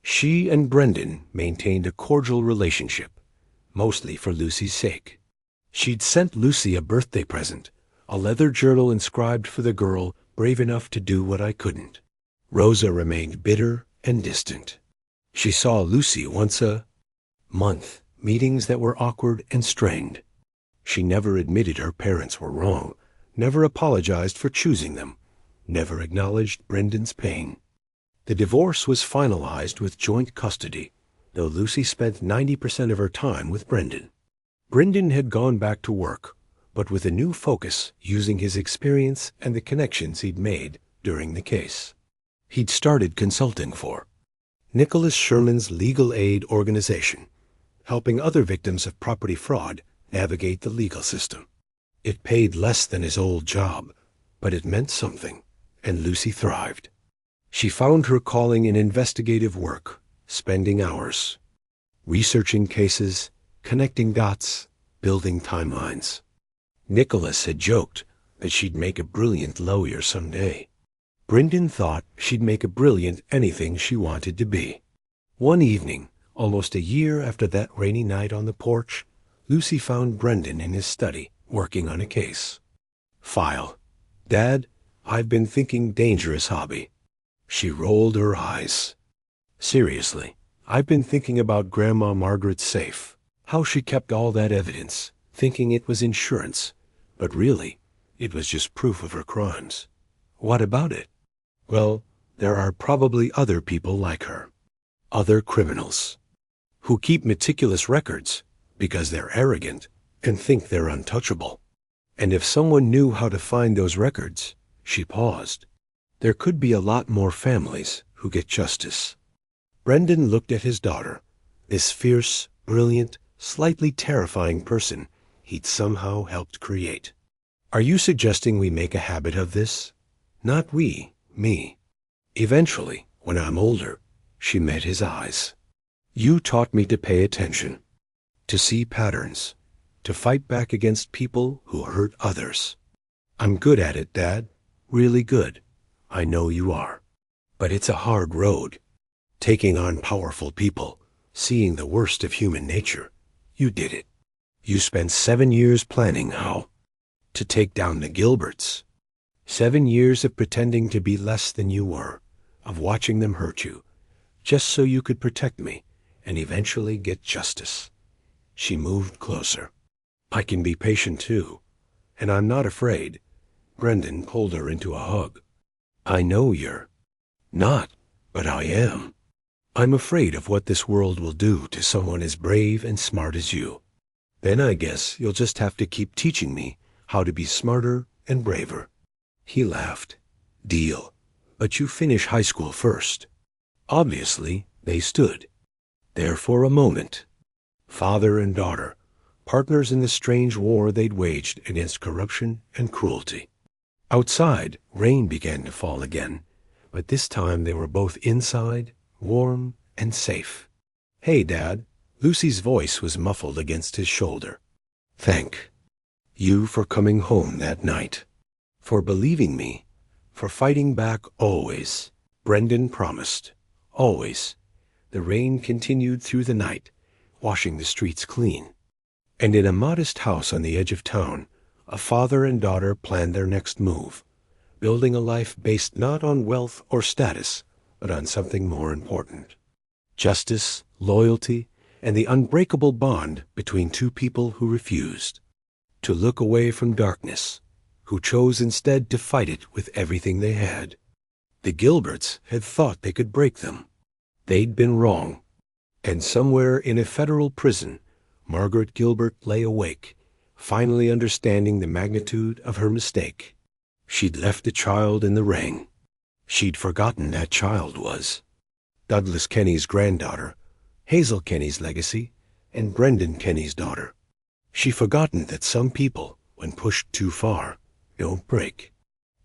She and Brendan maintained a cordial relationship, mostly for Lucy's sake. She'd sent Lucy a birthday present, a leather journal inscribed for the girl brave enough to do what I couldn't. Rosa remained bitter and distant. She saw Lucy once a month, meetings that were awkward and strained. She never admitted her parents were wrong, never apologized for choosing them, never acknowledged Brendan's pain. The divorce was finalized with joint custody, though Lucy spent 90% of her time with Brendan. Brendan had gone back to work, but with a new focus, using his experience and the connections he'd made during the case. He'd started consulting for Nicholas Sherman's legal aid organization, helping other victims of property fraud navigate the legal system. It paid less than his old job, but it meant something, and Lucy thrived. She found her calling in investigative work, spending hours researching cases, connecting dots, building timelines. Nicholas had joked that she'd make a brilliant lawyer someday. Brendan thought she'd make a brilliant anything she wanted to be. One evening, almost a year after that rainy night on the porch, Lucy found Brendan in his study, working on a case. File. "Dad, I've been thinking dangerous hobby." She rolled her eyes. "Seriously, I've been thinking about Grandma Margaret's safe, how she kept all that evidence, thinking it was insurance, but really, it was just proof of her crimes." "What about it?" "Well, there are probably other people like her, other criminals, who keep meticulous records because they're arrogant and think they're untouchable. And if someone knew how to find those records," she paused, "there could be a lot more families who get justice." Brendan looked at his daughter, this fierce, brilliant, slightly terrifying person he'd somehow helped create. "Are you suggesting we make a habit of this?" "Not we, me. Eventually, when I'm older, she met his eyes. You taught me to pay attention, to see patterns, to fight back against people who hurt others. I'm good at it, Dad. Really good. I know you are. But it's a hard road. Taking on powerful people, seeing the worst of human nature. You did it. You spent 7 years planning how to take down the Gilberts. 7 years of pretending to be less than you were, of watching them hurt you, just so you could protect me and eventually get justice. She moved closer. I can be patient too, and I'm not afraid. Brendan pulled her into a hug. I know you're not, but I am. I'm afraid of what this world will do to someone as brave and smart as you. Then I guess you'll just have to keep teaching me how to be smarter and braver. He laughed. Deal. But you finish high school first. Obviously, they stood there for a moment. Father and daughter, partners in the strange war they'd waged against corruption and cruelty. Outside, rain began to fall again, but this time they were both inside, warm and safe. Hey, Dad. Lucy's voice was muffled against his shoulder. Thank you for coming home that night, for believing me, for fighting back always. Brendan promised. Always. The rain continued through the night, washing the streets clean. And in a modest house on the edge of town, a father and daughter planned their next move, building a life based not on wealth or status, but on something more important. Justice, loyalty, and the unbreakable bond between two people who refused to look away from darkness, who chose instead to fight it with everything they had. The Gilberts had thought they could break them. They'd been wrong. And somewhere in a federal prison, Margaret Gilbert lay awake, finally understanding the magnitude of her mistake. She'd left a child in the ring. She'd forgotten that child was Douglas Kenny's granddaughter, Hazel Kenny's legacy, and Brendan Kenny's daughter. She'd forgotten that some people, when pushed too far, don't break.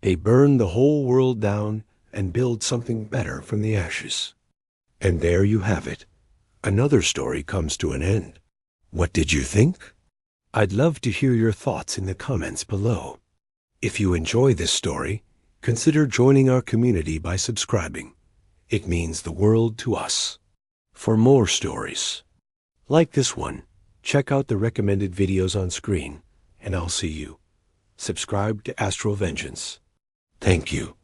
They burn the whole world down and build something better from the ashes. And there you have it. Another story comes to an end. What did you think? I'd love to hear your thoughts in the comments below. If you enjoy this story, consider joining our community by subscribing. It means the world to us. For more stories like this one, check out the recommended videos on screen, and I'll see you. Subscribe to Astral Vengeance. Thank you.